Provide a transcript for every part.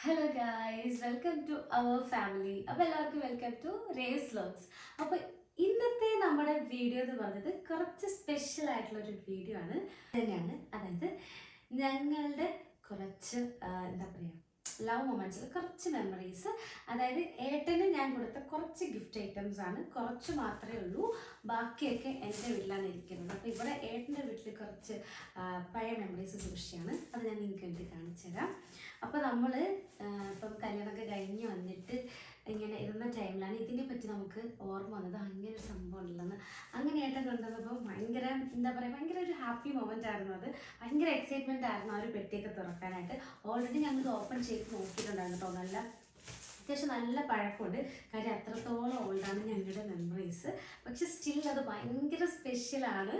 Hello guys, welcome to our family. അപ്പോൾ എല്ലാവർക്കും welcome to raise vlogs. അപ്പോൾ ഇന്നത്തെ നമ്മുടെ വീഡിയോ എന്ന് പറഞ്ഞത് കുറച്ച് സ്പെഷ്യൽ ആയിട്ടുള്ളൊരു വീഡിയോ ആണ് തന്നെയാണ്. അതായത് ഞങ്ങളുടെ കുറച്ച് എന്താ പറയുക, ലവ് മൊമെൻറ്റ്സിൽ കുറച്ച് മെമ്മറീസ്. അതായത് ഏട്ടന് ഞാൻ കൊടുത്ത കുറച്ച് ഗിഫ്റ്റ് ഐറ്റംസ് ആണ്, കുറച്ച് മാത്രമേ ഉള്ളൂ, ബാക്കിയൊക്കെ എൻ്റെ വീട്ടിലാണ് ഇരിക്കുന്നത്. അപ്പോൾ ഇവിടെ ഏട്ടൻ്റെ വീട്ടിൽ കുറച്ച് പഴയ മെമ്മറീസ് സൂക്ഷിച്ചാണ്, അത് ഞാൻ നിങ്ങൾക്ക് വേണ്ടി കാണിച്ചു തരാം. അപ്പോൾ നമ്മൾ ഇപ്പം കല്യാണമൊക്കെ കഴിഞ്ഞ് വന്നിട്ട് ഇങ്ങനെ ഇരുന്ന ടൈമിലാണ് ഇതിനെ പറ്റി നമുക്ക് ഓർമ്മ വന്നത്, അങ്ങനെ ഒരു സംഭവം ഉള്ളതെന്ന്. അങ്ങനെ ഏട്ടൻ കൊണ്ടുവന്നപ്പോൾ ഭയങ്കര എന്താ പറയുക, ഭയങ്കര ഒരു ഹാപ്പി മൊമെൻ്റ് ആയിരുന്നു. അത് ഭയങ്കര എക്സൈറ്റ്മെൻ്റ് ആയിരുന്നു ആ ഒരു പെട്ടിയൊക്കെ തുറക്കാനായിട്ട്. ഓൾറെഡി ഞങ്ങൾ ഓപ്പൺ ചെയ്ത് നോക്കിയിട്ടുണ്ടായിരുന്നു കേട്ടോ. അത്യാവശ്യം നല്ല പഴക്കമുണ്ട്, കാര്യം അത്രത്തോളം ഓൾഡാണ് ഞങ്ങളുടെ മെമ്മറീസ്. പക്ഷെ സ്റ്റിൽ അത് ഭയങ്കര സ്പെഷ്യലാണ്.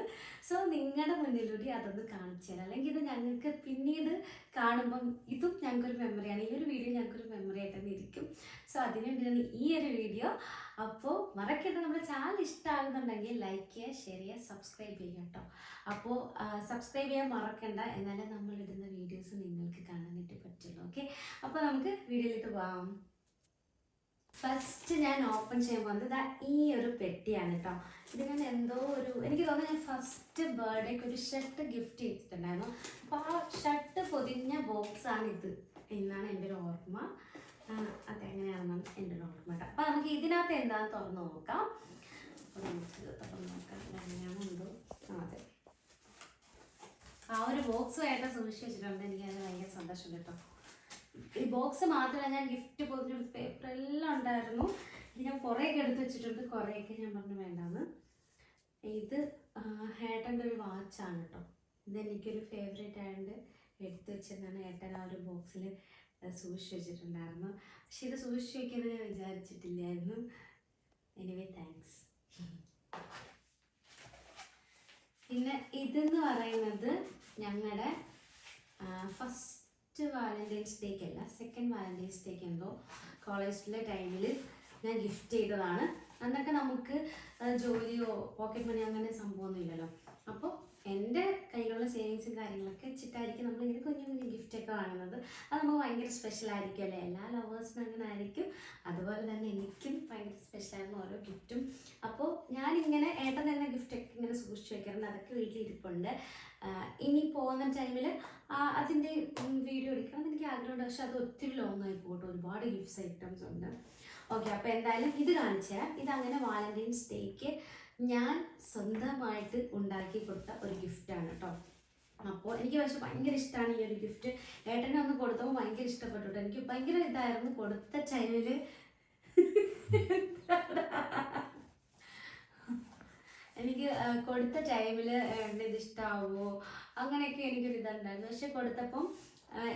സോ നിങ്ങളുടെ മുന്നിലൂടെ അതൊന്ന് കാണിച്ചു തരാം, അല്ലെങ്കിൽ ഇത് ഞങ്ങൾക്ക് പിന്നീട് കാണുമ്പം ഇതും ഞങ്ങൾക്കൊരു മെമ്മറിയാണ്, ഈ ഒരു വീഡിയോ ഞങ്ങൾക്കൊരു മെമ്മറി ആയിട്ട് തന്നെ ഇരിക്കും. സോ അതിനുവേണ്ടിയാണ് ഈ ഒരു വീഡിയോ. അപ്പോൾ മറക്കണ്ട, നമ്മുടെ ചാനൽ ഇഷ്ടമാകുന്നുണ്ടെങ്കിൽ ലൈക്ക് ചെയ്യുക, ഷെയർ ചെയ്യുക, സബ്സ്ക്രൈബ് ചെയ്യുക കേട്ടോ. അപ്പോൾ സബ്സ്ക്രൈബ് ചെയ്യാൻ മറക്കണ്ട, എന്നാലേ നമ്മളിടുന്ന വീഡിയോസ് നിങ്ങൾക്ക് കാണാനായിട്ട് പറ്റുള്ളൂ. ഓക്കെ, അപ്പോൾ നമുക്ക് വീഡിയോയിലേക്ക് പോകാം. ഫസ്റ്റ് ഞാൻ ഓപ്പൺ ചെയ്യാൻ പോകുന്നത് ഈ ഒരു പെട്ടിയാണ് കേട്ടോ. ഇത് ഞാൻ എന്തോ എനിക്ക് തോന്നുന്നു ഞാൻ ഫസ്റ്റ് ബർത്ത്ഡേക്ക് ഒരു ഷർട്ട് ഗിഫ്റ്റ് ചെയ്തിട്ടുണ്ടായിരുന്നു. അപ്പോൾ ആ ഷർട്ട് പൊതിഞ്ഞ ബോക്സാണ് ഇത് എന്നാണ് എൻ്റെ ഒരു ഓർമ്മ. അതെങ്ങനെയാണെന്നാണ് എൻ്റെ ഒരു ഓർമ്മ കേട്ടോ. അപ്പോൾ നമുക്ക് ഇതിനകത്ത് എന്താണെന്ന് തുറന്ന് നോക്കാം. അപ്പോൾ നമുക്ക് തുറന്ന് നോക്കാം എങ്ങനെയാണോ എന്തോ. അതെ, ആ ഒരു ബോക്സ് ആയിട്ട് സൂക്ഷിച്ച് വെച്ചിട്ടുണ്ട്. എനിക്കത് ഭയങ്കര സന്തോഷം കേട്ടോ. ഈ ബോക്സ് മാത്രമല്ല, ഞാൻ ഗിഫ്റ്റ് പൊതിഞ്ഞൊരു പേപ്പർ എല്ലാം ഉണ്ടായിരുന്നു. ഇത് ഞാൻ കുറേയൊക്കെ എടുത്ത് വെച്ചിട്ടുണ്ട്, കുറേയൊക്കെ ഞാൻ പറഞ്ഞു വേണ്ടാന്ന്. ഇത് ഏട്ടൻ്റെ ഒരു വാച്ചാണ് കേട്ടോ. ഇതെനിക്കൊരു ഫേവറേറ്റ് ആയതുകൊണ്ട് എടുത്ത് വെച്ചതാണ്. ഏട്ടൻ ആ ഒരു ബോക്സിൽ സൂക്ഷിച്ച് വെച്ചിട്ടുണ്ടായിരുന്നു. പക്ഷെ ഇത് സൂക്ഷിച്ച് വയ്ക്കുന്നത് ഞാൻ വിചാരിച്ചിട്ടില്ലായിരുന്നു. Anyway thanks. പിന്നെ ഇതെന്ന് പറയുന്നത് ഞങ്ങളുടെ ഫസ്റ്റ് വാലന്റൈൻസ് ഡേക്ക് അല്ല, സെക്കൻഡ് വാലന്റൈൻസ് ഡേക്ക് എന്തോ കോളേജിലെ ടൈമിൽ ഞാൻ ഗിഫ്റ്റ് ചെയ്തതാണ്. അന്നൊക്കെ നമുക്ക് ജോലിയോ പോക്കറ്റ് മണി അങ്ങനെ സംഭവമൊന്നും ഇല്ലല്ലോ. അപ്പോൾ എൻ്റെ കയ്യിലുള്ള സേവിങ്സും കാര്യങ്ങളൊക്കെ വെച്ചിട്ടായിരിക്കും നമ്മളിങ്ങനെ കുഞ്ഞു കുഞ്ഞു ഗിഫ്റ്റൊക്കെ വാങ്ങുന്നത്. അത് നമുക്ക് ഭയങ്കര സ്പെഷ്യൽ ആയിരിക്കും അല്ലേ, എല്ലാ ലവേഴ്സിനും അങ്ങനെ ആയിരിക്കും. അതുപോലെ തന്നെ എനിക്കും ഭയങ്കര സ്പെഷ്യലായിരുന്നു ഓരോ ഗിഫ്റ്റും. അപ്പോൾ ഞാനിങ്ങനെ ഏട്ടൻ തന്നെ ഗിഫ്റ്റൊക്കെ ഇങ്ങനെ സൂക്ഷിച്ച് വയ്ക്കാറുണ്ട്, അതൊക്കെ വീട്ടിലിരിപ്പുണ്ട്. ഇനി പോകുന്ന ടൈമിൽ അതിൻ്റെ വീഡിയോ എടുക്കണം എന്ന് എനിക്ക് ആഗ്രഹമുണ്ട്. പക്ഷെ അത് ഒത്തിരി ലോങ് ആയി പോകട്ടെ, ഒരുപാട് ഗിഫ്റ്റ്സ് ഐറ്റംസ് ഉണ്ട്. ഓക്കെ, അപ്പോൾ എന്തായാലും ഇത് കാണിച്ചു തരാം. ഇതങ്ങനെ വാലന്റൈൻസ് ഡേക്ക് ഞാൻ സ്വന്തമായിട്ട് ഉണ്ടാക്കി കൊടുത്ത ഒരു ഗിഫ്റ്റാണ് കേട്ടോ. അപ്പോൾ എനിക്ക് പക്ഷെ ഭയങ്കര ഇഷ്ടമാണ് ഈ ഒരു ഗിഫ്റ്റ്. ഏട്ടനെ ഒന്ന് കൊടുത്തപ്പോൾ ഭയങ്കര ഇഷ്ടപ്പെട്ടു കേട്ടോ. എനിക്ക് ഭയങ്കര ഇതായിരുന്നു കൊടുത്ത ടൈമിൽ. എനിക്ക് കൊടുത്ത ടൈമിൽ ഇത് ഇഷ്ടമാവുമോ അങ്ങനെയൊക്കെ എനിക്കൊരു ഇതുണ്ടായിരുന്നു. പക്ഷെ കൊടുത്തപ്പം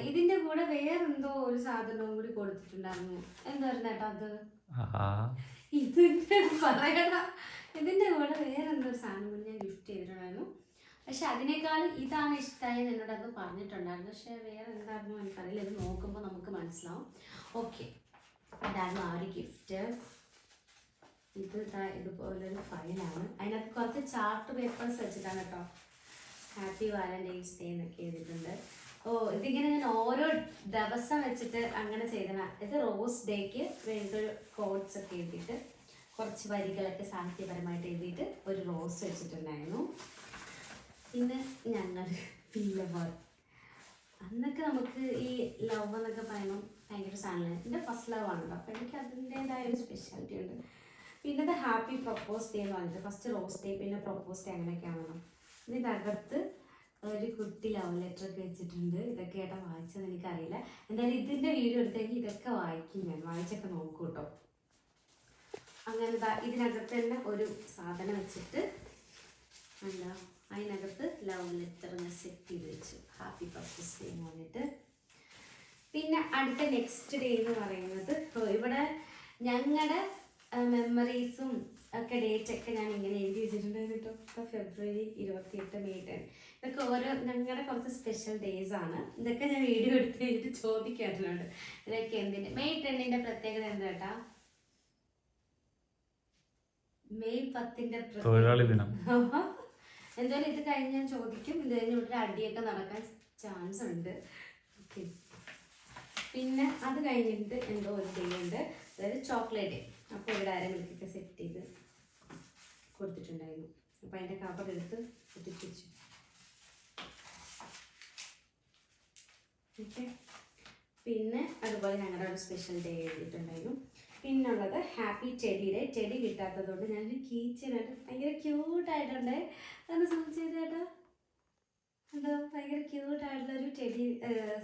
ഇതിൻ്റെ കൂടെ വേറെന്തോ ഒരു സാധനവും കൂടി കൊടുത്തിട്ടുണ്ടായിരുന്നു. എന്തായിരുന്നു ഏട്ടാ അത്? ഇതിൻ്റെ പറയണ, ഇതിൻ്റെ കൂടെ വേറെന്തോ ഒരു സാധനം കൂടി ഞാൻ ഗിഫ്റ്റ് ചെയ്തിട്ടുണ്ടായിരുന്നു. പക്ഷെ അതിനേക്കാളും ഇതാണ് ഇഷ്ടമായെന്ന് എന്നോട് അത് പറഞ്ഞിട്ടുണ്ടായിരുന്നു. പക്ഷെ വേറെ എന്തായിരുന്നു എനിക്കറിയില്ല, ഇത് നോക്കുമ്പോൾ നമുക്ക് മനസ്സിലാവും. ഓക്കെ, ഇതായിരുന്നു ആ ഒരു ഗിഫ്റ്റ്. ഇത് ഇതുപോലൊരു ഫയലാണ്, അതിനകത്ത് കുറച്ച് ചാർട്ട് പേപ്പേഴ്സ് വെച്ചിട്ടാണ് കേട്ടോ ഹാപ്പി വാലന്റൈൻസ് ഡേ എന്നൊക്കെ എഴുതിയിട്ടുണ്ട്. ഇതിങ്ങനെ ഞാൻ ഓരോ ദിവസം വെച്ചിട്ട് അങ്ങനെ ചെയ്തതാണ്. ഇത് റോസ് ഡേക്ക് വേണ്ടൊരു കോഡ്സ് ഒക്കെ എഴുതിയിട്ട് കുറച്ച് വരികളൊക്കെ സാഹിത്യപരമായിട്ട് എഴുതിയിട്ട് ഒരു റോസ് വെച്ചിട്ടുണ്ടായിരുന്നു. പിന്നെ ഞങ്ങൾ ലവ്, അന്നൊക്കെ നമുക്ക് ഈ ലവ് എന്നൊക്കെ പറയുമ്പോൾ ഭയങ്കര സാധനമാണ്. എൻ്റെ ഫസ്റ്റ് ലവ് ആണ് കേട്ടോ. അപ്പോൾ എനിക്ക് അതിൻ്റേതായ ഒരു സ്പെഷ്യാലിറ്റി ഉണ്ട്. പിന്നെ ഇത് ഹാപ്പി പ്രൊപ്പോസ് ഡേ എന്ന് പറഞ്ഞിട്ട് ഫസ്റ്റ് റോസ് ഡേ പിന്നെ പ്രൊപ്പോസ് ഡേ അങ്ങനെയൊക്കെയാണല്ലോ. ഇതിൻ്റെ അകത്ത് ഒരു കുട്ടി ലവ് ലെറ്റർ ഒക്കെ വെച്ചിട്ടുണ്ട്. ഇതൊക്കെ ഏട്ടാ വായിച്ചതെന്ന് എനിക്കറിയില്ല. എന്തായാലും ഇതിൻ്റെ വീഡിയോ എടുത്തേക്ക് ഇതൊക്കെ വായിക്കും, ഞാൻ വായിച്ചൊക്കെ നോക്കും കേട്ടോ. അങ്ങനെ ഇതിനകത്ത് തന്നെ ഒരു സാധനം വെച്ചിട്ട് എന്താ അതിനകത്ത് ലവ് ലെറ്റർ സെറ്റ് ചെയ്ത് വെച്ചു, ഹാപ്പി പ്രൊപ്പോസ് ഡേ എന്ന് പറഞ്ഞിട്ട്. പിന്നെ അടുത്ത നെക്സ്റ്റ് ഡേ എന്ന് പറയുന്നത് ഇവിടെ ഞങ്ങളുടെ മെമ്മറീസും ഒക്കെ ഡേറ്റൊക്കെ ഞാൻ ഇങ്ങനെ എഴുതി വെച്ചിട്ടുണ്ടായിരുന്നു കേട്ടോ. ഇപ്പോൾ ഫെബ്രുവരി 28, മെയ് 10, ഇതൊക്കെ ഓരോ ഞങ്ങളുടെ കുറച്ച് സ്പെഷ്യൽ ഡേയ്സ് ആണ്. ഇതൊക്കെ ഞാൻ വീഡിയോ എടുത്ത് കഴിഞ്ഞിട്ട് ചോദിക്കാറുണ്ട്. ഇതൊക്കെ എന്തിൻ്റെ മെയ് 10ൻ്റെ പ്രത്യേകത എന്താ കേട്ടാ? മെയ് 10ൻ്റെ തൊഴിലാളി ദിനം. എന്തായാലും ഇത് കഴിഞ്ഞ് ഞാൻ ചോദിക്കും. ഇത് കഴിഞ്ഞ് ഇവിടെ അടിയൊക്കെ നടക്കാൻ ചാൻസ് ഉണ്ട്. ഓക്കെ, പിന്നെ അത് കഴിഞ്ഞിട്ട് എന്തോ ഒരു ഡേ ഉണ്ട്, അതായത് ചോക്ലേറ്റ്. അപ്പോൾ ഇവിടെ അരമിൽക്കൊക്കെ സെറ്റ് ചെയ്ത് കൊടുത്തിട്ടുണ്ടായിരുന്നു. അപ്പോൾ അതിൻ്റെ കവർ എടുത്ത് ഒട്ടിച്ച് വെച്ചു. ഓക്കെ, പിന്നെ അതുപോലെ ഞങ്ങളുടെ ഒരു സ്പെഷ്യൽ ഡേ എഴുതിയിട്ടുണ്ടായിരുന്നു. പിന്നുള്ളത് ഹാപ്പി ടെഡിയുടെ, ടെഡി കിട്ടാത്തതുകൊണ്ട് ഞാനൊരു കീ ചെയിനായിട്ട് ഭയങ്കര ക്യൂട്ടായിട്ടുണ്ട്. അതൊന്ന് സൂം ചെയ്ത് കേട്ടോ. എന്തോ ഭയങ്കര ക്യൂട്ടായിട്ടുള്ളൊരു ടെഡി,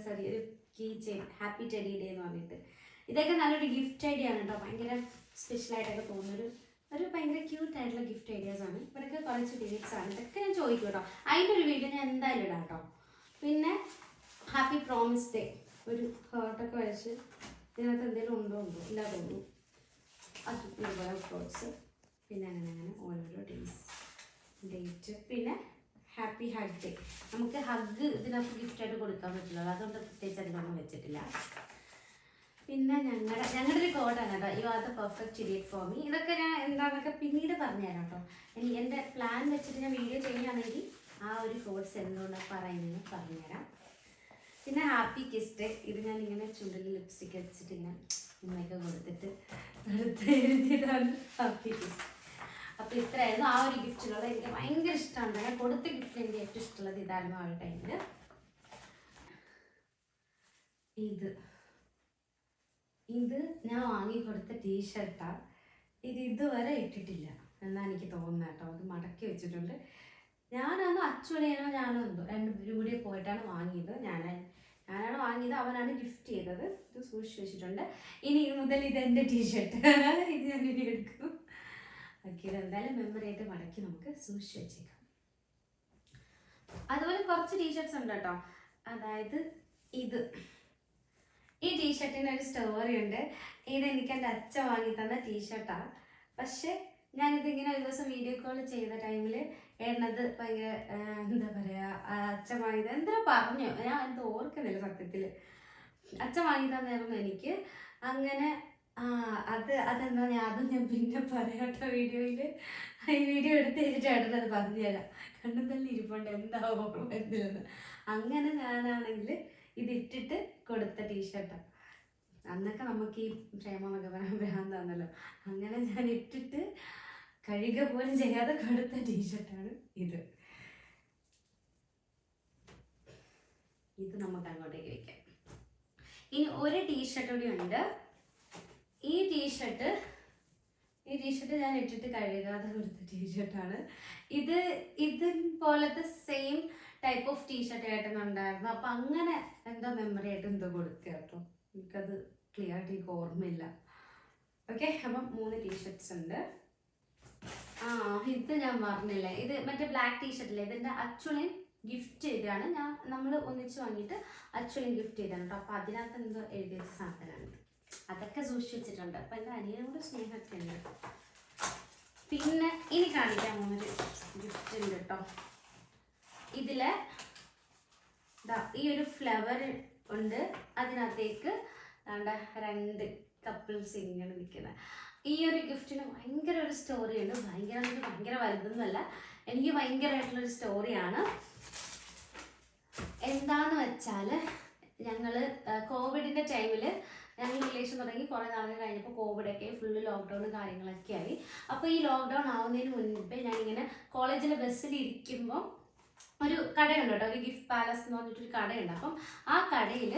സോറി ഒരു key chain, happy teddy day എന്ന് പറഞ്ഞിട്ട്. ഇതൊക്കെ നല്ലൊരു ഗിഫ്റ്റ് ഐഡിയ ആണ് കേട്ടോ. ഭയങ്കര സ്പെഷ്യലായിട്ടൊക്കെ തോന്നുന്നൊരു ഭയങ്കര ക്യൂട്ടായിട്ടുള്ള ഗിഫ്റ്റ് ഐഡിയാസാണ്. ഇവരൊക്കെ കുറച്ച് ഡിലീറ്റ്സ് ആണ്. ഇതൊക്കെ ഞാൻ ചോദിക്കും കേട്ടോ. അതിൻ്റെ ഒരു വീഡിയോ ഞാൻ എന്തായാലും ഇടാം കേട്ടോ. പിന്നെ ഹാപ്പി പ്രോമിസ് ഡേ, ഒരു ഹേർട്ടൊക്കെ വരച്ച് ഇതിനകത്ത് എന്തെങ്കിലും ഉണ്ടോ ഇല്ല തോന്നുന്നു. അത് ഇതുപോലെ ഫ്രൂട്ട്സ്, പിന്നെ അങ്ങനെ ഓരോരോ ഡേറ്റ്. പിന്നെ ഹാപ്പി ഹഗ് ഡേ. നമുക്ക് ഹഗ് ഇതിനകത്ത് ഗിഫ്റ്റായിട്ട് കൊടുക്കാൻ പറ്റില്ല, അതുകൊണ്ട് പ്രത്യേകിച്ച് അതിനൊന്നും വെച്ചിട്ടില്ല. പിന്നെ ഞങ്ങളുടെ ഒരു കോഡാണ് കേട്ടോ, you are the perfect idiot for me. ഇതൊക്കെ ഞാൻ എന്താണെന്നൊക്കെ പിന്നീട് പറഞ്ഞുതരാം കേട്ടോ. എൻ്റെ പ്ലാൻ വെച്ചിട്ട് ഞാൻ വീഡിയോ ചെയ്യുകയാണെങ്കിൽ ആ ഒരു കോഡ്സ് എന്തുകൊണ്ടാണ് പറയുന്നതെന്ന് പറഞ്ഞുതരാം. പിന്നെ ഹാപ്പി കിസ് ഡേ, ഇത് ഞാൻ ഇങ്ങനെ ചുണ്ടിൽ ലിപ്സ്റ്റിക് വെച്ചിട്ട് ഇങ്ങനെ ഉമ്മയൊക്കെ കൊടുത്തിട്ട് എഴുതിയതാണ് ഹാപ്പി കിസ്. അപ്പോൾ ഇത്രയായിരുന്നു ആ ഒരു ഗിഫ്റ്റിലുള്ളത്. എനിക്ക് ഭയങ്കര ഇഷ്ടമാണ്. ഞാൻ കൊടുത്ത ഗിഫ്റ്റ് എനിക്ക് ഏറ്റവും ഇഷ്ടമുള്ളത് ഇതായിരുന്നു ആ ഒരു ടൈമിൽ. ഇത് ഞാൻ വാങ്ങിക്കൊടുത്ത ടീഷർട്ടാണ്. ഇതുവരെ ഇട്ടിട്ടില്ല എന്നാണ് എനിക്ക് തോന്നുന്നത് കേട്ടോ. അത് മടക്കി വെച്ചിട്ടുണ്ട്. ഞാനന്ന് അച്ചുവളിയാണോ ഞാനോ എന്തോ രണ്ടുപേരും കൂടി പോയിട്ടാണ് വാങ്ങിയത്. ഞാനാണ് വാങ്ങിയത്, അവനാണ് ഗിഫ്റ്റ് ചെയ്തത്. ഇത് സൂക്ഷിച്ച് വെച്ചിട്ടുണ്ട്. ഇനി മുതൽ ഇതെൻ്റെ ടീഷർട്ട്, ഇത് ഞാൻ ഇനി എടുക്കും. ഓക്കെ, ഇതെന്തായാലും മെമ്മറി ആയിട്ട് മടക്കി നമുക്ക് സൂക്ഷിച്ച് വെച്ചേക്കാം. അതുപോലെ കുറച്ച് ടീഷർട്ട്സ് ഉണ്ട് കേട്ടോ. അതായത് ഈ ടീഷർട്ടിന് ഒരു സ്റ്റോറി ഉണ്ട്. ഇതെനിക്ക് എൻ്റെ അച്ഛൻ വാങ്ങി തന്ന ടീഷർട്ടാണ്. പക്ഷെ ഞാനിതിങ്ങനെ ഒരു ദിവസം വീഡിയോ കോൾ ചെയ്ത ടൈമിൽ എണ്ണത് ഭയങ്കര എന്താ പറയുക, അച്ഛൻ വാങ്ങിയത് എന്തോ പറഞ്ഞു, ഞാൻ എന്തോ ഓർക്കുന്നില്ല സത്യത്തിൽ. അച്ഛൻ വാങ്ങി തന്നായിരുന്നു എനിക്ക്. അങ്ങനെ അതെന്താ അതും ഞാൻ പിന്നെ പറയാട്ടോ വീഡിയോയിൽ. ഈ വീഡിയോ എടുത്ത് വെച്ചിട്ട് അത് പറഞ്ഞു തരാം. കണ്ണും തള്ളി ഇരിപ്പുണ്ട്, എന്താ ഓർമ്മ വരുന്നില്ലെന്ന്. അങ്ങനെ ഞാനാണെങ്കിൽ ഇതിട്ടിട്ട് കൊടുത്ത ടീഷർട്ടാണ്. അന്നൊക്കെ നമുക്ക് ഈ ക്ഷേമം എന്നൊക്കെ പറയാൻ ഭ്രാന്താണല്ലോ. അങ്ങനെ ഞാൻ ഇട്ടിട്ട് കഴുകുക പോലും ചെയ്യാതെ കൊടുത്ത ടീഷർട്ടാണ് ഇത്. നമുക്ക് അങ്ങോട്ടേക്ക് വയ്ക്കാം. ഇനി ഒരു ടീഷർട്ട് കൂടി ഉണ്ട്. ഈ ടീഷർട്ട് ഞാൻ ഇട്ടിട്ട് കഴുകാതെ കൊടുത്ത ടീഷർട്ടാണ്. ഇതുപോലത്തെ സെയിം ടൈപ്പ് ഓഫ് ടീഷർട്ട് ആയിട്ടുണ്ടായിരുന്നു. അപ്പം അങ്ങനെ എന്തോ മെമ്മറി ആയിട്ട് എന്തോ കൊടുക്കുക കേട്ടോ. എനിക്കത് ക്ലിയർ ആയിട്ട് എനിക്ക് ഓർമ്മയില്ല. ഓക്കെ, അപ്പം 3 ടീഷർട്ട്സ് ഉണ്ട്. ഇത് ഞാൻ പറഞ്ഞില്ല, ഇത് മറ്റേ ബ്ലാക്ക് ടീഷർട്ടില്ലേ, ഇതിൻ്റെ അച്ഛനും ഗിഫ്റ്റ് ചെയ്തതാണ്. നമ്മൾ ഒന്നിച്ച് വാങ്ങിയിട്ട് അച്ഛനും ഗിഫ്റ്റ് ചെയ്താണ് കേട്ടോ. അപ്പം അതിനകത്ത് എന്തോ എഴുതി വെച്ച സാധനമാണ്. അതൊക്കെ സൂക്ഷിച്ച് വെച്ചിട്ടുണ്ട്. അപ്പം എൻ്റെ അനിയനോട് സ്നേഹമൊക്കെ ഉണ്ട്. പിന്നെ ഇനി കാണിക്കാൻ പോകുന്നൊരു ഗിഫ്റ്റ് ഉണ്ട് കേട്ടോ. ഇതിൽ ഈ ഒരു ഫ്ലവർ ഉണ്ട്. അതിനകത്തേക്ക് 2 കപ്പിൾസ് ഇങ്ങനെ നിൽക്കുന്നത്. ഈ ഒരു ഗിഫ്റ്റിന് ഭയങ്കര ഒരു സ്റ്റോറി ഉണ്ട്. ഭയങ്കര വലുതൊന്നുമല്ല, എനിക്ക് ഭയങ്കരമായിട്ടുള്ളൊരു സ്റ്റോറിയാണ്. എന്താന്ന് വെച്ചാൽ ഞങ്ങൾ കോവിഡിൻ്റെ ടൈമിൽ ഞങ്ങൾ റിലേഷൻ തുടങ്ങി കുറേ നാളുകൾ കഴിഞ്ഞപ്പോൾ കോവിഡൊക്കെ ഫുള്ള് ലോക്ക്ഡൗണും കാര്യങ്ങളൊക്കെ ആയി. അപ്പോൾ ഈ ലോക്ക്ഡൗൺ ആവുന്നതിന് മുൻപേ ഞാനിങ്ങനെ കോളേജിലെ ബസ്സിൽ ഇരിക്കുമ്പോൾ ഒരു കടയുണ്ട് കേട്ടോ, ഒരു ഗിഫ്റ്റ് പാലസ് എന്ന് പറഞ്ഞിട്ടൊരു കടയുണ്ട്. അപ്പം ആ കടയിൽ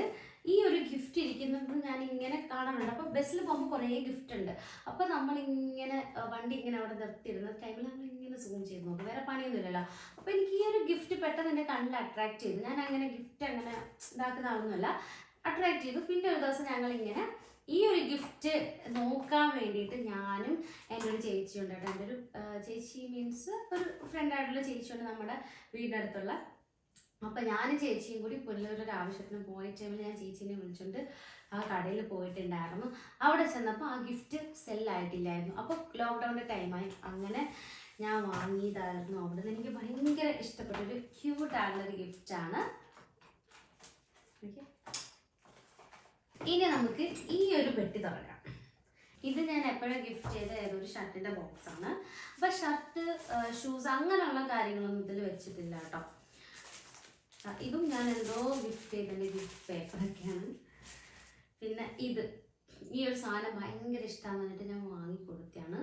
ഈ ഒരു ഗിഫ്റ്റ് ഇരിക്കുന്നത് ഞാൻ ഇങ്ങനെ കാണാറുണ്ട്. അപ്പോൾ ബസ്സിൽ പോകുമ്പോൾ കുറേ ഗിഫ്റ്റ് ഉണ്ട്. അപ്പോൾ നമ്മളിങ്ങനെ വണ്ടി ഇങ്ങനെ അവിടെ നിർത്തിയിടുന്ന ടൈമിൽ നമ്മളിങ്ങനെ സൂം ചെയ്ത് നോക്കും, വേറെ പണിയൊന്നുമില്ലല്ലോ. അപ്പോൾ എനിക്ക് ഈ ഒരു ഗിഫ്റ്റ് പെട്ടെന്ന് എൻ്റെ കണ്ണിൽ അട്രാക്ട് ചെയ്തു. ഞാൻ അങ്ങനെ ഗിഫ്റ്റ് അങ്ങനെ ഇതാക്കുന്ന ആളൊന്നുമല്ല, അട്രാക്ട് ചെയ്തു. പിന്നെ ഒരു ദിവസം ഞങ്ങളിങ്ങനെ ഈ ഒരു ഗിഫ്റ്റ് നോക്കാൻ വേണ്ടിയിട്ട് ഞാനും എൻ്റെ ഒരു ചേച്ചിയുണ്ട് കേട്ടോ. എൻ്റെ ഒരു ചേച്ചി മീൻസ് ഒരു ഫ്രണ്ടായിട്ടുള്ള ചേച്ചിയുണ്ട് നമ്മുടെ വീടിനടുത്തുള്ള. അപ്പം ഞാനും ചേച്ചിയും കൂടി പുല്ലൂരൊരു ആവശ്യത്തിന് പോയ ടൈമിൽ ഞാൻ ചേച്ചീനെ വിളിച്ചുകൊണ്ട് ആ കടയിൽ പോയിട്ടുണ്ടായിരുന്നു. അവിടെ ചെന്നപ്പോൾ ആ ഗിഫ്റ്റ് സെല്ലായിട്ടില്ലായിരുന്നു. അപ്പോൾ ലോക്ക്ഡൗണിൻ്റെ ടൈമായി. അങ്ങനെ ഞാൻ വാങ്ങിയതായിരുന്നു അവിടെ നിന്ന്. എനിക്ക് ഭയങ്കര ഇഷ്ടപ്പെട്ടൊരു ക്യൂട്ടായിട്ടുള്ളൊരു ഗിഫ്റ്റാണ്. ഓക്കെ, ഇനി നമുക്ക് ഈ ഒരു പെട്ടി തുറക്കാം. ഇത് ഞാൻ എപ്പോഴും ഗിഫ്റ്റ് ചെയ്ത ഏതൊരു ഷർട്ടിൻ്റെ ബോക്സാണ്. അപ്പോൾ ഷർട്ട്, ഷൂസ് അങ്ങനെയുള്ള കാര്യങ്ങളൊന്നും ഇതിൽ വെച്ചിട്ടില്ല കേട്ടോ. ഇതും ഞാൻ എന്തോ ഗിഫ്റ്റ് ചെയ്തതിൻ്റെ ഗിഫ്റ്റ് പേപ്പറൊക്കെയാണ്. പിന്നെ ഈ ഒരു സാധനം ഭയങ്കര ഇഷ്ടമാണെന്ന് പറഞ്ഞിട്ട് ഞാൻ വാങ്ങിക്കൊടുത്തതാണ്.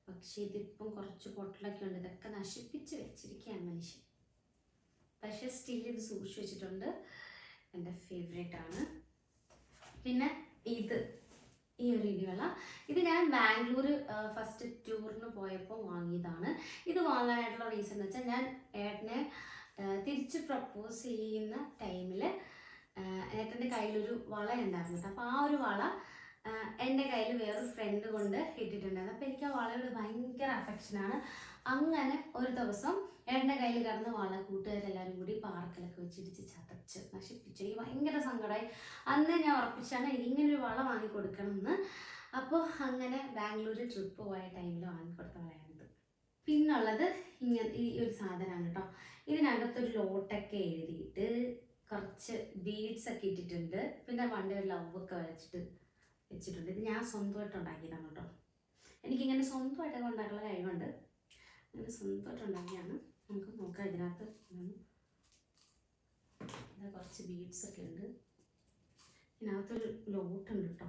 പക്ഷെ ഇതിപ്പം കുറച്ച് പൊട്ടലൊക്കെ ഉണ്ട്. ഇതൊക്കെ നശിപ്പിച്ച് വെച്ചിരിക്കുകയാണ് മനുഷ്യൻ. പക്ഷെ സ്റ്റിൽ ഇത് സൂക്ഷിച്ച് വെച്ചിട്ടുണ്ട്. എൻ്റെ ഫേവറേറ്റ് ആണ്. പിന്നെ ഈ ഒരു ഇടിവള, ഇത് ഞാൻ ബാംഗ്ലൂർ ഫസ്റ്റ് ടൂറിന് പോയപ്പോൾ വാങ്ങിയതാണ്. ഇത് വാങ്ങാനായിട്ടുള്ള റീസൺ എന്ന് വെച്ചാൽ, ഞാൻ ഏട്ടനെ തിരിച്ച് പ്രപ്പോസ് ചെയ്യുന്ന ടൈമിൽ ഏട്ടൻ്റെ കയ്യിലൊരു വള ഉണ്ടായിരുന്നു. അപ്പോൾ ആ ഒരു വള എൻ്റെ കയ്യിൽ വേറൊരു ഫ്രണ്ട് കൊണ്ട് ഇട്ടിട്ടുണ്ടായിരുന്നു. അപ്പോൾ എനിക്ക് ആ വളയോട് ഭയങ്കര അഫെക്ഷനാണ്. അങ്ങനെ ഒരു ദിവസം ഏട്ടൻ്റെ കയ്യിൽ കിടന്ന വള കൂട്ടുകാരെല്ലാവരും കൂടി പാർക്കിലൊക്കെ വെച്ചിടിച്ച് ചതച്ച് നശിപ്പിച്ചു. എനിക്ക് ഭയങ്കര സങ്കടമായി. അന്ന് ഞാൻ ഉറപ്പിച്ചാണ് ഇങ്ങനൊരു വള വാങ്ങിക്കൊടുക്കണമെന്ന്. അപ്പോൾ അങ്ങനെ ബാംഗ്ലൂർ ട്രിപ്പ് പോയ ടൈമിൽ വാങ്ങിക്കൊടുത്ത വളയാണിത്. പിന്നുള്ളത് ഈ ഒരു സാധനമാണ് കേട്ടോ. ഇതിനകത്തൊരു ലോട്ടൊക്കെ എഴുതിയിട്ട് കുറച്ച് ബീഡ്സ് ഒക്കെ ഇട്ടിട്ടുണ്ട്. പിന്നെ പണ്ട് ഒരു ലവൊക്കെ വെച്ചിട്ടുണ്ട്. ഇത് ഞാൻ സ്വന്തമായിട്ട് ഉണ്ടാക്കിയതാണ് കേട്ടോ. എനിക്കിങ്ങനെ സ്വന്തമായിട്ടൊക്കെ ഉണ്ടാക്കാനുള്ള കഴിവുണ്ട്. അങ്ങനെ സ്വന്തമായിട്ട് ഉണ്ടാക്കിയാണ്. നമുക്ക് നോക്കാം. ഇതിനകത്ത് കുറച്ച് ബീഡ്സ് ഒക്കെ ഉണ്ട്. ഇതിനകത്തൊരു ലോട്ടുണ്ട് കേട്ടോ.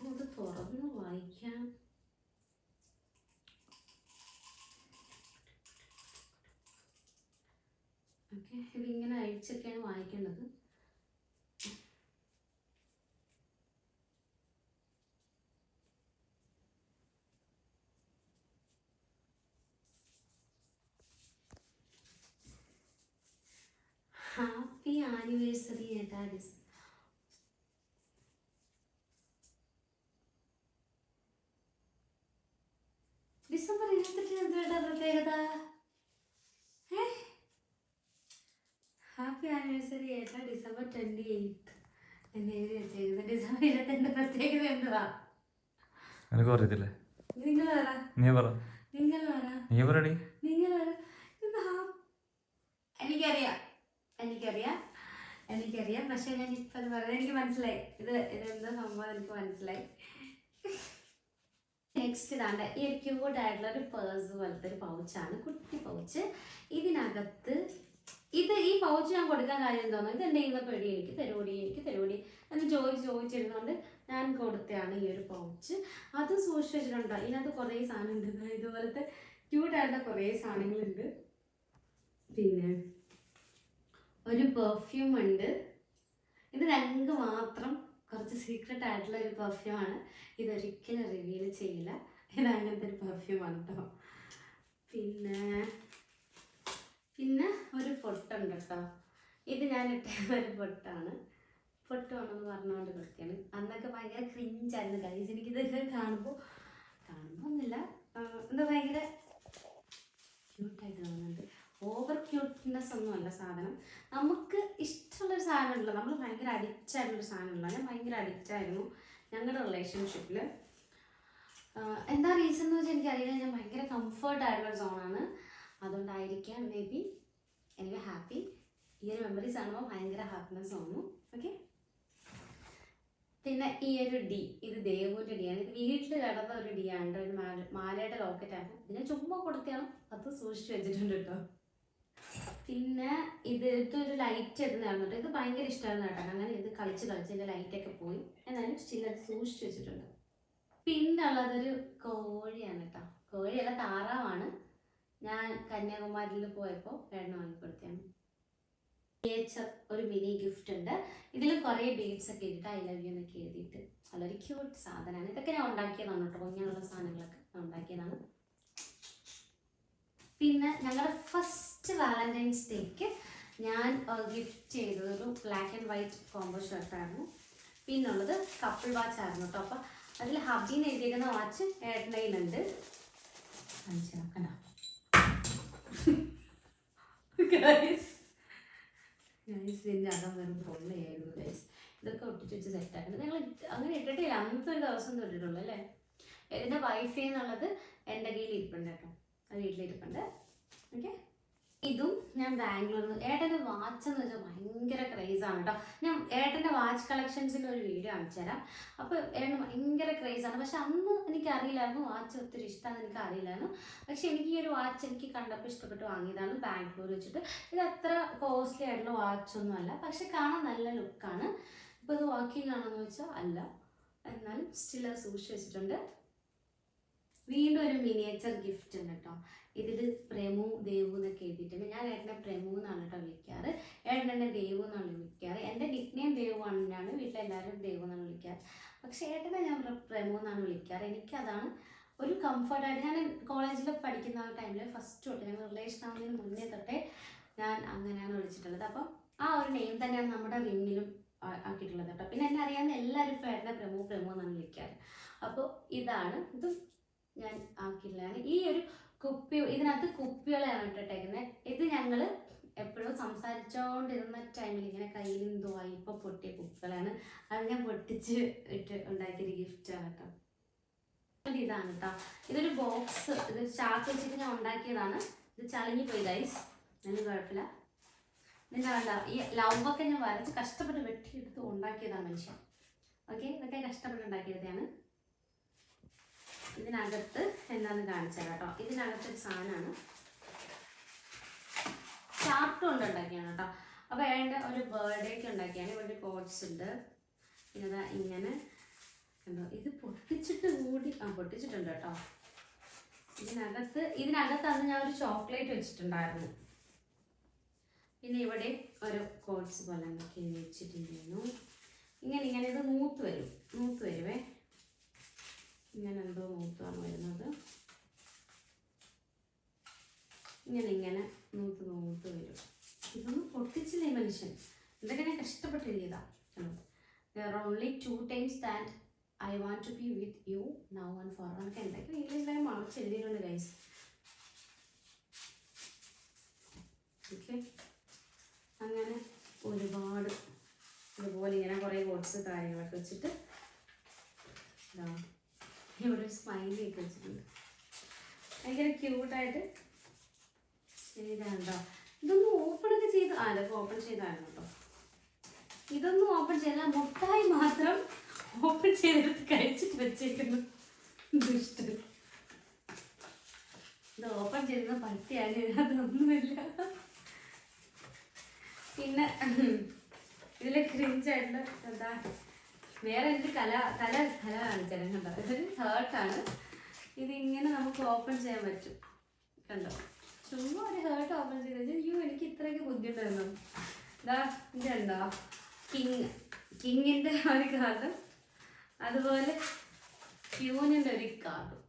നമുക്ക് തുറന്ന് വായിക്കാം. ഓക്കെ, ഇതിങ്ങനെ അഴിച്ചൊക്കെയാണ് വായിക്കേണ്ടത്. ഹാപ്പി ആനിവേഴ്സറി ഏട്ടാ. ഡിസംബർ 28 എന്താ പ്രത്യേകത? ഹാപ്പി ആനിവേഴ്സറി ഏട്ടാ, ഡിസംബർ 28 എന്ന് എഴുതി വെച്ചേക്കുന്നത്. ഡിസംബർ 28 പ്രത്യേകത എന്തുവാ? എനിക്ക് അറിയത്തില്ലേ. നിങ്ങൾ പറ. എനിക്കറിയാം. പക്ഷെ ഞാൻ ഇപ്പം പറയാം, എനിക്ക് മനസ്സിലായി. ഇതെന്താ സംഭവം എനിക്ക് മനസ്സിലായി. നെക്സ്റ്റ് ഇതാണ്ട് ഈ ഒരു ക്യൂട്ടായിട്ടുള്ള ഒരു പേഴ്സ് പോലത്തെ ഒരു പൗച്ചാണ്, കുട്ടി പൗച്ച്. ഇതിനകത്ത് ഈ പൗച്ച് ഞാൻ കൊടുക്കാൻ കാര്യം തോന്നുന്നു, ഇത് എൻ്റെ ഇന്ന് പെടി എനിക്ക് തരുവടി എന്ന് ചോദിച്ചിരുന്നുകൊണ്ട് ഞാൻ കൊടുത്തതാണ് ഈ ഒരു പൗച്ച്. അത് സൂക്ഷിച്ച് വെച്ചിട്ടുണ്ടോ. ഇതിനകത്ത് കുറേ സാധനം ഉണ്ട്. ഇതുപോലത്തെ ക്യൂട്ടായിട്ടുള്ള കുറേ സാധനങ്ങളുണ്ട്. പിന്നെ ഒരു പെർഫ്യൂം ഉണ്ട്. ഇത് ഞങ്ങൾക്ക് മാത്രം കുറച്ച് സീക്രട്ട് ആയിട്ടുള്ള ഒരു പെർഫ്യൂമാണ്. ഇതൊരിക്കലും റിവീൽ ചെയ്യില്ല. ഇത് അങ്ങനത്തെ ഒരു പെർഫ്യൂമാണ് കേട്ടോ. പിന്നെ ഒരു പൊട്ടുണ്ട് കേട്ടോ. ഇത് ഞാൻ ഇട്ട ഒരു പൊട്ടാണ്. പൊട്ട് വേണമെന്ന് പറഞ്ഞുകൊണ്ട് കൊടുക്കുകയാണ്. അന്നൊക്കെ ഭയങ്കര ക്രിഞ്ചായിരുന്നു ഗൈസ്. എനിക്കിതൊക്കെ കാണുമ്പോൾ ഒന്നുമില്ല, എന്താ ഭയങ്കര ക്യൂട്ടായിട്ട് തോന്നുന്നുണ്ട്. ഓവർ ക്യൂട്ട്നെസ് ഒന്നുമല്ല സാധനം. നമുക്ക് ഇഷ്ടമുള്ളൊരു സാധനമുണ്ടല്ലോ, നമ്മൾ ഭയങ്കര അഡിക്റ്റായിട്ടുള്ളൊരു സാധനമുണ്ടല്ലോ. ഞാൻ ഭയങ്കര അഡിക്റ്റായിരുന്നു ഞങ്ങളുടെ റിലേഷൻഷിപ്പിൽ. എന്താ റീസൺ എന്ന് വെച്ചാൽ എനിക്കറിയില്ല. ഞാൻ ഭയങ്കര കംഫർട്ടായിട്ടുള്ളൊരു സോണാണ്. അതുകൊണ്ടായിരിക്കാം മേ ബി. Anyway happy. ഈ ഒരു മെമ്മറീസ് കാണുമ്പോൾ ഭയങ്കര ഹാപ്പിനെസ് തോന്നുന്നു. ഓക്കെ. പിന്നെ ഈ ഒരു ഇത് ദേവുവിൻ്റെ ഡിയാണ്. ഇത് വീട്ടിൽ കിടന്ന ഒരു ഡിയാണ്. ഒരു മാലയുടെ ലോക്കറ്റാണ്. ഇതിനെ ചുമ്മാ കൊടുത്തിയാണ്. അത് സൂക്ഷിച്ച് വെച്ചിട്ടുണ്ട് കേട്ടോ. പിന്നെ ഇതൊരു ലൈറ്റ് എത്തുന്നതാണ് കേട്ടോ. ഇത് ഭയങ്കര ഇഷ്ടമായിരുന്നു കേട്ടോ. അങ്ങനെ ഇത് കളിച്ച് ഇതിൻ്റെ ലൈറ്റൊക്കെ പോയി. എന്നാലും സ്റ്റിൽ അത് സൂക്ഷിച്ച് വെച്ചിട്ടുണ്ട്. പിന്നെ ഉള്ളതൊരു കോഴിയാണ് കേട്ടോ. കോഴിയല്ല, താറാവാണ്. ഞാൻ കന്യാകുമാരിയിൽ പോയപ്പോൾ വേണം വാങ്ങിക്കൊടുത്തതാണ്. ഒരു മിനി ഗിഫ്റ്റ് ഉണ്ട്. ഇതിൽ കുറേ ബീഡ്സ് ഒക്കെ ഇട്ടിട്ട് ഐ ലവ് യു എന്നൊക്കെ എഴുതിയിട്ട് നല്ലൊരു ക്യൂട്ട് സാധനമാണ്. ഇതൊക്കെ ഞാൻ ഉണ്ടാക്കിയതാണ് കേട്ടോ. ഇങ്ങനെയുള്ള സാധനങ്ങളൊക്കെ ഞാൻ ഉണ്ടാക്കിയതാണ്. പിന്നെ ഞങ്ങളുടെ ഫസ്റ്റ് വാലന്റൈൻസ് ഡേക്ക് ഞാൻ ഗിഫ്റ്റ് ചെയ്തതൊരു ബ്ലാക്ക് ആൻഡ് വൈറ്റ് കോംബോ ഷർട്ടായിരുന്നു. പിന്നുള്ളത് കപ്പിൾ വാച്ച് ആയിരുന്നു കേട്ടോ. അപ്പം അതിൽ ഹബീന്ന് എഴുതിയിരിക്കുന്ന വാച്ച് ഏട്ടനയിലുണ്ട്. കണ്ടോ ഇതിൻ്റെ അകം വെറും പൊള്ളയായിരുന്നു ഗൈസ്. ഇതൊക്കെ ഒട്ടിച്ച് വെച്ച് സെറ്റാക്കുന്നത് ഞങ്ങൾ അങ്ങനെ ഇട്ടിട്ടില്ല. അന്നത്തെ ഒരു ദിവസം തൊട്ടിട്ടുള്ളൂ അല്ലേ. ഇതിൻ്റെ വൈഫൈ എന്നുള്ളത് എൻ്റെ കയ്യിൽ ഇരിപ്പുണ്ട് കേട്ടോ. അത് വീട്ടിലിരിപ്പുണ്ട്. ഓക്കെ. ഇതും ഞാൻ ബാംഗ്ലൂരിൽ നിന്ന് ഏട്ടൻ്റെ വാച്ച് എന്ന് വെച്ചാൽ ഭയങ്കര ക്രേസാണ് കേട്ടോ. ഞാൻ ഏട്ടൻ്റെ വാച്ച് കളക്ഷൻസിൻ്റെ ഒരു വീഡിയോ കാണിച്ചു തരാം. അപ്പോൾ ഏട്ടന് ഭയങ്കര ക്രേസാണ്. പക്ഷെ അന്ന് എനിക്കറിയില്ലായിരുന്നു വാച്ച് ഒത്തിരി ഇഷ്ടമാണെന്ന് എനിക്കറിയില്ലായിരുന്നു. പക്ഷെ എനിക്ക് ഈ ഒരു വാച്ച് എനിക്ക് കണ്ടപ്പോൾ ഇഷ്ടപ്പെട്ട് വാങ്ങിയതാണ് ബാംഗ്ലൂർ വെച്ചിട്ട്. ഇത് അത്ര കോസ്റ്റ്ലി ആയിട്ടുള്ള വാച്ചൊന്നുമല്ല, പക്ഷെ കാണാൻ നല്ല ലുക്കാണ്. ഇപ്പം ഇത് വർക്കിംഗ് ആണെന്ന് വെച്ചാൽ അല്ല, എന്നാലും സ്റ്റിൽ അത് സൂക്ഷിച്ച് വെച്ചിട്ടുണ്ട്. വീണ്ടും ഒരു മിനിയേച്ചർ ഗിഫ്റ്റ് ഉണ്ട് കേട്ടോ. ഇതിൽ പ്രമു ദേവു എന്നൊക്കെ എഴുതിയിട്ടുണ്ട്. ഞാൻ ഏട്ടനെ പ്രമു എന്നാണ് കേട്ടോ വിളിക്കാറ്, ഏട്ടനെ ദേവു എന്നാണ് വിളിക്കാറ്. എൻ്റെ നിക്നെയിം ദേവു ആണെന്നാണ്, വീട്ടിലെല്ലാവരും ദേവു എന്നാണ് വിളിക്കാറ്. പക്ഷേ ഏട്ടനെ ഞാൻ പ്രമു എന്നാണ് വിളിക്കാറ്. എനിക്കതാണ് ഒരു കംഫർട്ടായിട്ട്. ഞാൻ കോളേജിൽ പഠിക്കുന്ന ആ ടൈമിൽ ഫസ്റ്റ് തൊട്ട്, ഞങ്ങൾ റിലേഷൻ ആവുന്നതിന് മുന്നേ തൊട്ടേ ഞാൻ അങ്ങനെയാണ് വിളിച്ചിട്ടുള്ളത്. അപ്പം ആ ഒരു നെയിം തന്നെയാണ് നമ്മുടെ റിങ്ങിലും ആക്കിയിട്ടുള്ളത് കേട്ടോ. പിന്നെ എന്നെ അറിയാവുന്ന എല്ലാവരും ഇപ്പോൾ ഏട്ടനെ പ്രമു എന്നാണ് വിളിക്കാറ്. അപ്പോൾ ഇതാണ്, ഇതും ഞാൻ ആക്കിയിട്ടുള്ളതാണ്. ഈ ഒരു കുപ്പി, ഇതിനകത്ത് കുപ്പികളാണ് ഇട്ടിട്ടേക്കുന്നത്. ഇത് ഞങ്ങൾ എപ്പോഴും സംസാരിച്ചുകൊണ്ടിരുന്ന ടൈമിൽ ഇങ്ങനെ കയ്യിൽ എന്തോ ആയി ഇപ്പോൾ പൊട്ടിയ കുപ്പികളാണ്. അത് ഞാൻ പൊട്ടിച്ച് ഇട്ട് ഉണ്ടാക്കിയൊരു ഗിഫ്റ്റാണ് കേട്ടോ. ഇതാണ് കേട്ടോ, ഇതൊരു ബോക്സ്, ഇത് ചാക്ക് വെച്ചിട്ട് ഞാൻ ഉണ്ടാക്കിയതാണ്. ഇത് ചളിഞ്ഞു പോയി ഗൈസ്, അതിന് കുഴപ്പമില്ല. ഇതിൻ്റെ വേണ്ട, ഈ ലവൊക്കെ ഞാൻ വരച്ച് കഷ്ടപ്പെട്ട് വെട്ടിയെടുത്ത് ഉണ്ടാക്കിയതാണ് മനുഷ്യൻ. ഓക്കെ, ഇതൊക്കെ കഷ്ടപ്പെട്ട് ഉണ്ടാക്കിയതാണ്. ഇതിനകത്ത് എന്താണെന്ന് കാണിച്ചാൽ കേട്ടോ, ഇതിനകത്തൊരു സാധനമാണ്, ചാർട്ട് കൊണ്ട് ഉണ്ടാക്കിയാണ് കേട്ടോ. അപ്പോൾ ഏണ്ട ഒരു ബർത്ത്ഡേക്ക് ഉണ്ടാക്കിയാണ്. ഇവിടെ കോട്സ് ഉണ്ട്. പിന്നെ ഇങ്ങനെ കണ്ടോ, ഇത് പൊട്ടിച്ചിട്ട് കൂടി പൊട്ടിച്ചിട്ടുണ്ട് കേട്ടോ. ഇതിനകത്താണ് ഞാൻ ഒരു ചോക്ലേറ്റ് വെച്ചിട്ടുണ്ടായിരുന്നു. പിന്നെ ഇവിടെ ഒരു കോട്സ് പോലെ എന്തൊക്കെ വെച്ചിട്ടുണ്ടായിരുന്നു. ഇങ്ങനെ ഇത് നൂത്ത് വരുവേ. ഇങ്ങനെ എന്തോ നൂത്താണ് വരുന്നത്. ഇങ്ങനെ നൂത്ത് വരും. ഇതൊന്നും പൊട്ടിച്ചില്ലേ മനുഷ്യൻ, ഇതൊക്കെ ഞാൻ കഷ്ടപ്പെട്ട് എഴുതിയതാ. There are only 2 times that I want to be with you now and forever. നമുക്ക് എന്തൊക്കെ വീട്ടിലെല്ലാം മറച്ച് എഴുതിയിട്ടുണ്ട് ഗൈസ്. ഓക്കെ, അങ്ങനെ ഒരുപാട് ഇതുപോലെ ഇങ്ങനെ കുറേ കോട്സ് കാര്യങ്ങളൊക്കെ വെച്ചിട്ട് ഇവിടെ ഒരു സ്മൈലി ഒക്കെ വെച്ചിട്ടുണ്ട്. ഭയങ്കര ക്യൂട്ടായിട്ട് ചെയ്താണ്ടോ. ഇതൊന്നും ഓപ്പൺ ഒക്കെ ചെയ്ത് അതൊക്കെ ഓപ്പൺ ചെയ്തായിരുന്നു കേട്ടോ. ഇതൊന്നും ഓപ്പൺ ചെയ്താൽ മുട്ടായി മാത്രം ഓപ്പൺ ചെയ്തെടുത്ത് കഴിച്ചിട്ട് വെച്ചേക്കുന്നു. ഇത് ഓപ്പൺ ചെയ്ത പട്ടിയാണ്, അതൊന്നുമില്ല. പിന്നെ ഇതിലെ ക്രിഞ്ചായിട്ടുള്ള എന്താ വേറെ എനിക്ക് കല കാണിച്ചാലും കണ്ടോ. ഇതൊരു ഹേർട്ടാണ്. ഇതിങ്ങനെ നമുക്ക് ഓപ്പൺ ചെയ്യാൻ പറ്റും കണ്ടോ. ചുമ്മാ ഒരു ഹേർട്ട് ഓപ്പൺ ചെയ്ത് എനിക്ക് ഇത്രയൊക്കെ ബുദ്ധിമുട്ടായിരുന്നു. ഇതാ ഇതുണ്ടോ, കിങ്ങിൻ്റെ ഒരു കാർഡും അതുപോലെ ക്യൂനിൻ്റെ ഒരു കാർഡും.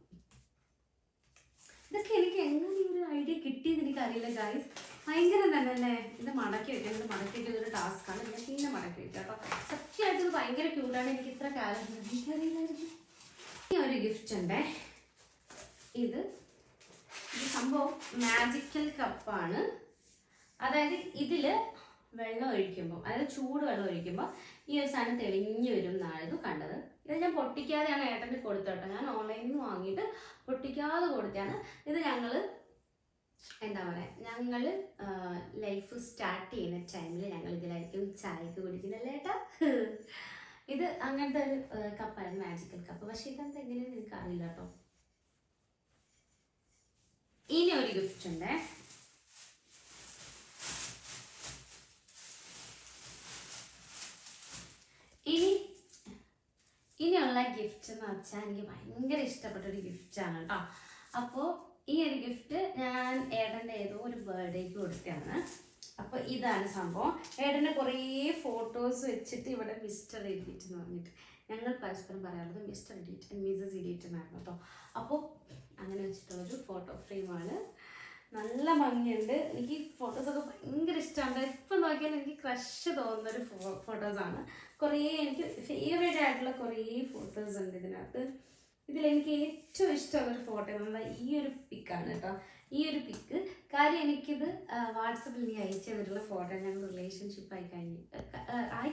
ഇതൊക്കെ എനിക്ക് എങ്ങനെ ഈ ഒരു ഐഡിയ കിട്ടിയെന്ന് എനിക്കറിയില്ല ഗൈസ്. ഭയങ്കര തന്നെ അല്ലേ. ഇത് മടക്കി വെക്കാൻ, ഇത് മടക്കി വെക്കുന്നൊരു ടാസ്ക്കാണ്. ഞാൻ പിന്നെ മടക്കി വെക്കാം കേട്ടോ. സത്യമായിട്ട് ഇത് ഭയങ്കര ക്യൂട്ടാണ്. എനിക്ക് ഇത്ര കാലം എനിക്കറിയില്ലായിരുന്നു. ഈ ഒരു ഗിഫ്റ്റ് ഉണ്ട്. ഇത് സംഭവം മാജിക്കൽ കപ്പാണ്. അതായത് ഇതിൽ വെള്ളം ഒഴിക്കുമ്പോൾ, അതായത് ചൂട് വെള്ളം ഒഴിക്കുമ്പോൾ ഈ ഒരു സാധനം തെളിഞ്ഞു വരും എന്നാണ് ഇത് കണ്ടത്. ഇത് ഞാൻ പൊട്ടിക്കാതെയാണ് ഏട്ടന് കൊടുത്തോട്ടോ. ഞാൻ ഓൺലൈനിൽ നിന്ന് വാങ്ങിയിട്ട് പൊട്ടിക്കാതെ കൊടുത്തതാണ്. ഇത് ഞങ്ങൾ എന്താ പറയുക, ഞങ്ങൾ ലൈഫ് സ്റ്റാർട്ട് ചെയ്യുന്ന ടൈമിൽ ഞങ്ങൾ ഇതിലായിരിക്കും ചായക്ക് കുടിക്കുന്നല്ലേ ഏട്ടാ. ഇത് അങ്ങനത്തെ ഒരു കപ്പാണ്, മാജിക്കൽ കപ്പ്. പക്ഷെ ഇതെന്താ എങ്ങനെയാണെന്ന് എനിക്ക് അറിയില്ല കേട്ടോ. ഇനി ഒരു ഗിഫ്റ്റ് ഉണ്ട്. ഇനിയുള്ള ഗിഫ്റ്റ് എന്ന് വെച്ചാൽ എനിക്ക് ഭയങ്കര ഇഷ്ടപ്പെട്ടൊരു ഗിഫ്റ്റാണ് കേട്ടോ. അപ്പോൾ ഈ ഒരു ഗിഫ്റ്റ് ഞാൻ ഏട്ടൻ്റെ ഏതോ ഒരു ബർത്ത്ഡേക്ക് കൊടുത്തതാണ്. അപ്പോൾ ഇതാണ് സംഭവം. ഏട്ടൻ്റെ കുറേ ഫോട്ടോസ് വെച്ചിട്ട് ഇവിടെ മിസ്റ്റർ എഡിറ്റ് എന്ന് പറഞ്ഞിട്ട് ഞങ്ങൾ പരസ്പരം പറയാറുള്ളത് Mr edit and Mrs edit എന്നായിരുന്നു കേട്ടോ. അപ്പോൾ അങ്ങനെ വെച്ചിട്ടുള്ളൊരു ഫോട്ടോ ഫ്രെയിമാണ്. നല്ല ഭംഗിയുണ്ട്. എനിക്ക് ഈ ഫോട്ടോസൊക്കെ ഭയങ്കര ഇഷ്ടമാണ്. എപ്പോൾ നോക്കിയാലും എനിക്ക് ക്രഷ് തോന്നുന്നൊരു ഫോട്ടോസാണ്. കുറേ എനിക്ക് ഫേവറേറ്റ് ആയിട്ടുള്ള കുറേ ഫോട്ടോസ് ഉണ്ട് ഇതിനകത്ത്. ഇതിലെനിക്ക് ഏറ്റവും ഇഷ്ടമുള്ളൊരു ഫോട്ടോ എന്ന് ഈ ഒരു പിക്കാണ് കേട്ടോ. ഈ ഒരു പിക്ക് കാര്യം എനിക്കിത് വാട്സപ്പിൽ നീ അയച്ചു തന്നിട്ടുള്ള ഫോട്ടോ. ഞങ്ങൾ റിലേഷൻഷിപ്പ് ആയി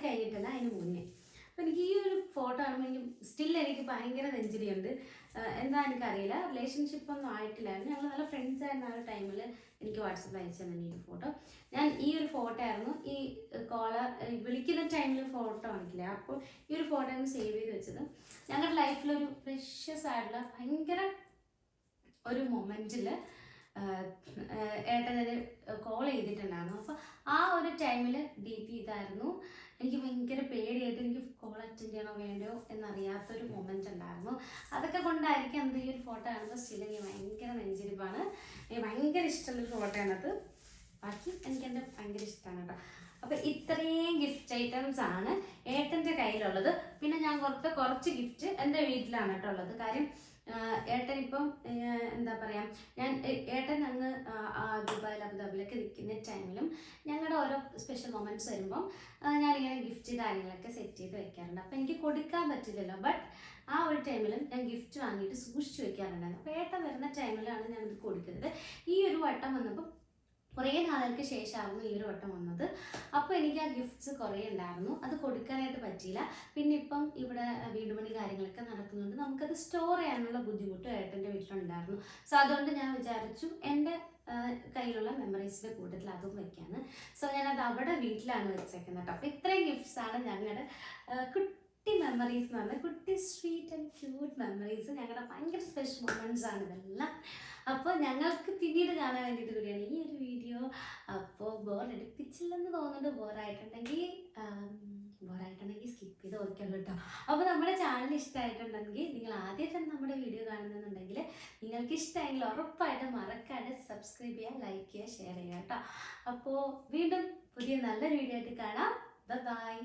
കഴിഞ്ഞിട്ടല്ല, അതിന് മുന്നേ. അപ്പോൾ എനിക്ക് ഈ ഒരു ഫോട്ടോ കാണുമ്പോൾ എനിക്ക് സ്റ്റിൽ എനിക്ക് ഭയങ്കര നെഞ്ചിരിയുണ്ട്. എന്താ എനിക്കറിയില്ല, റിലേഷൻഷിപ്പ് ഒന്നും ആയിട്ടില്ലായിരുന്നു. ഞങ്ങൾ നല്ല ഫ്രണ്ട്സ് ആയിരുന്ന ആ ഒരു ടൈമിൽ എനിക്ക് വാട്സപ്പിൽ അയച്ചു തന്നെ ഈ ഒരു ഫോട്ടോ. ഞാൻ ഈ ഒരു ഫോട്ടോ ആയിരുന്നു ഈ കോളർ വിളിക്കുന്ന ടൈമിൽ ഫോട്ടോ കാണിക്കില്ല. അപ്പോൾ ഈ ഒരു ഫോട്ടോ ഒന്ന് സേവ് ചെയ്ത് വെച്ചത് ഞങ്ങളുടെ ലൈഫിലൊരു പ്രഷ്യസ് ആയിട്ടുള്ള ഭയങ്കര ഒരു മൊമെൻറ്റിൽ ഏട്ടനെ കോൾ ചെയ്തിട്ടുണ്ടായിരുന്നു. അപ്പോൾ ആ ഒരു ടൈമിൽ DP ഇതായിരുന്നു. എനിക്ക് ഭയങ്കര പേടിയായിട്ട് എനിക്ക് കോൾ അറ്റൻഡ് ചെയ്യണോ വേണ്ടയോ എന്നറിയാത്തൊരു മൊമെൻ്റ് ഉണ്ടായിരുന്നു. അതൊക്കെ കൊണ്ടായിരിക്കും എന്ത് ഈ ഒരു ഫോട്ടോ കാണുമ്പോൾ സ്റ്റിൽ എനിക്ക് ഭയങ്കര നെഞ്ചിരിപ്പാണ്. എനിക്ക് ഭയങ്കര ഇഷ്ടമുള്ളൊരു ഫോട്ടോയാണത്. ബാക്കി എനിക്കെൻ്റെ ഭയങ്കര ഇഷ്ടമാണ് കേട്ടോ. അപ്പോൾ ഇത്രയും ഗിഫ്റ്റ് ഐറ്റംസ് ആണ് ഏട്ടൻ്റെ കയ്യിലുള്ളത്. പിന്നെ ഞാൻ കുറച്ച് ഗിഫ്റ്റ് എൻ്റെ വീട്ടിലാണ് കേട്ടോ ഉള്ളത്. കാര്യം ഏട്ടൻ ഇപ്പം എന്താ പറയുക, ഏട്ടൻ അങ്ങ് ദുബായിൽ അബുദാബിയിലൊക്കെ നിൽക്കുന്ന ടൈമിലും ഞങ്ങളുടെ ഓരോ സ്പെഷ്യൽ മൊമെൻറ്റ്സ് വരുമ്പം ഞാനിങ്ങനെ ഗിഫ്റ്റ് കാര്യങ്ങളൊക്കെ സെറ്റ് ചെയ്ത് വെക്കാറുണ്ട്. അപ്പോൾ എനിക്ക് കൊടുക്കാൻ പറ്റില്ലല്ലോ, ബട്ട് ആ ഒരു ടൈമിലും ഞാൻ ഗിഫ്റ്റ് വാങ്ങിയിട്ട് സൂക്ഷിച്ച് വെക്കാറുണ്ടായിരുന്നു. അപ്പോൾ ഏട്ടൻ വരുന്ന ടൈമിലാണ് ഞാനിത് കൊടുക്കുന്നത്. ഈ ഒരു വട്ടം വന്നപ്പോൾ കുറേ നാളുകൾക്ക് ശേഷമായിരുന്നു ഈ ഒരു വട്ടം വന്നത്. അപ്പോൾ എനിക്ക് ആ ഗിഫ്റ്റ്സ് കുറേ ഉണ്ടായിരുന്നു, അത് കൊടുക്കാനായിട്ട് പറ്റിയില്ല. പിന്നെ ഇപ്പം ഇവിടെ വീട് പണി കാര്യങ്ങളൊക്കെ നടക്കുന്നുണ്ട്, നമുക്കത് സ്റ്റോർ ചെയ്യാനുള്ള ബുദ്ധിമുട്ടും ഏട്ടൻ്റെ വീട്ടിലുണ്ടായിരുന്നു. സോ അതുകൊണ്ട് ഞാൻ വിചാരിച്ചു എൻ്റെ കയ്യിലുള്ള മെമ്മറീസിൻ്റെ കൂട്ടത്തിൽ അതും വെക്കാന്ന്. സോ ഞാനത് അവിടെ വീട്ടിലാണ് വെച്ചേക്കുന്നത് കേട്ടോ. അപ്പോൾ ഇത്രയും ഗിഫ്റ്റ്സാണ് ഞങ്ങളുടെ കുട്ടി മെമ്മറീസ് എന്ന് പറഞ്ഞാൽ കുട്ടി സ്വീറ്റ് ആൻഡ് ക്യൂട്ട് മെമ്മറീസ്. ഞങ്ങളുടെ ഭയങ്കര സ്പെഷ്യൽ മൊമെൻറ്റ്സ് ആണ് ഇതെല്ലാം. അപ്പോൾ ഞങ്ങൾക്ക് പിന്നീട് കാണാൻ വേണ്ടിയിട്ട് കൂടിയാണ് ഈ ഒരു വീഡിയോ. അപ്പോൾ ബോറടിപ്പിച്ചില്ലെന്ന് തോന്നുന്നുണ്ട്. ബോറായിട്ടുണ്ടെങ്കിൽ സ്കിപ്പ് ചെയ്ത് ഓർക്കുള്ളൂ കേട്ടോ. അപ്പോൾ നമ്മുടെ ചാനൽ ഇഷ്ടമായിട്ടുണ്ടെങ്കിൽ, നിങ്ങൾ ആദ്യമായിട്ടാണ് നമ്മുടെ വീഡിയോ കാണുന്നുണ്ടെങ്കിൽ, നിങ്ങൾക്ക് ഇഷ്ടമെങ്കിൽ ഉറപ്പായിട്ടും മറക്കാതെ സബ്സ്ക്രൈബ് ചെയ്യുക, ലൈക്ക് ചെയ്യുക, ഷെയർ ചെയ്യുക കേട്ടോ. അപ്പോൾ വീണ്ടും പുതിയ നല്ലൊരു വീഡിയോ ആയിട്ട് കാണാം. ബൈ.